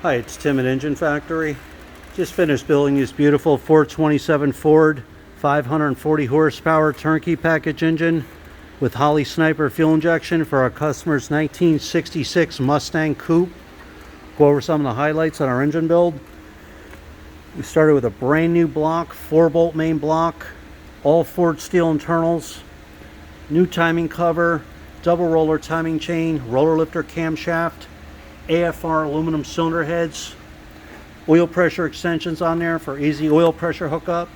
Hi, it's Tim at Engine Factory. Just finished building this beautiful 427 Ford 540 horsepower turnkey package engine with Holley Sniper fuel injection for our customer's 1966 Mustang Coupe. Go over some of the highlights on our engine build. We started with a brand new block, 4-bolt main block, all Ford steel internals, new timing cover, double roller timing chain, roller lifter camshaft, AFR aluminum cylinder heads, oil pressure extensions on there for easy oil pressure hookup,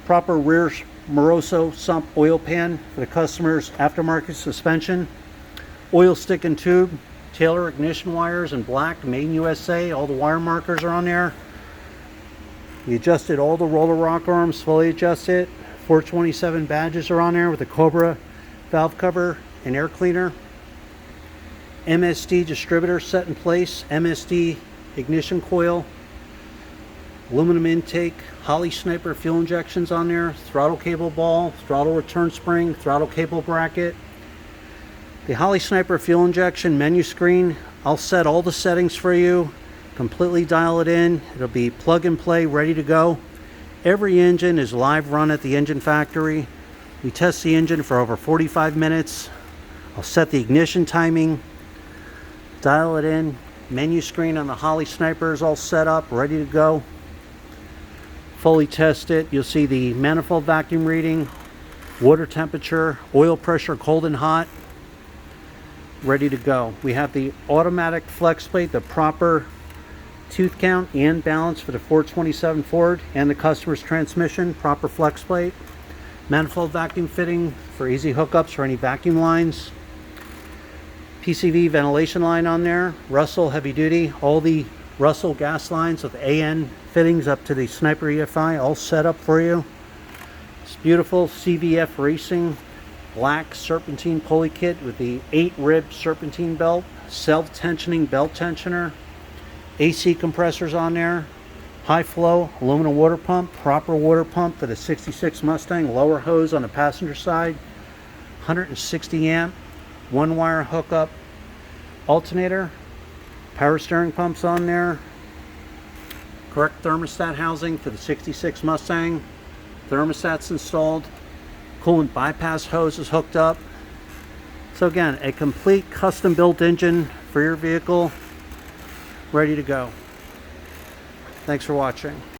proper rear Moroso sump oil pan for the customer's aftermarket suspension, oil stick and tube, Taylor ignition wires in black, made in USA, all the wire markers are on there. We adjusted all the roller rock arms, fully adjusted. 427 badges are on there with a Cobra valve cover and air cleaner. MSD distributor set in place, MSD ignition coil, aluminum intake, Holley Sniper fuel injections on there, throttle cable ball, throttle return spring, throttle cable bracket. The Holley Sniper fuel injection menu screen, I'll set all the settings for you, completely dial it in. It'll be plug and play, ready to go. Every engine is live run at the engine factory. We test the engine for over 45 minutes. I'll set the ignition timing, dial it in. Menu screen on the Holley Sniper is all set up, ready to go. Fully test it. You'll see the manifold vacuum reading, water temperature, oil pressure, cold and hot, ready to go. We have the automatic flex plate, the proper tooth count and balance for the 427 Ford and the customer's transmission, proper flex plate. Manifold vacuum fitting for easy hookups for any vacuum lines. PCV ventilation line on there, Russell heavy duty, all the Russell gas lines with AN fittings up to the Sniper EFI, all set up for you. It's beautiful CVF Racing black serpentine pulley kit with the 8-rib serpentine belt, self-tensioning belt tensioner, AC compressors on there, high flow aluminum water pump, proper water pump for the 66 Mustang, lower hose on the passenger side, 160 amp, 1-wire hookup alternator, power steering pumps on there, correct thermostat housing for the 66 Mustang, thermostats installed, coolant bypass hose is hooked up. So again, a complete custom built engine for your vehicle, ready to go. Thanks for watching.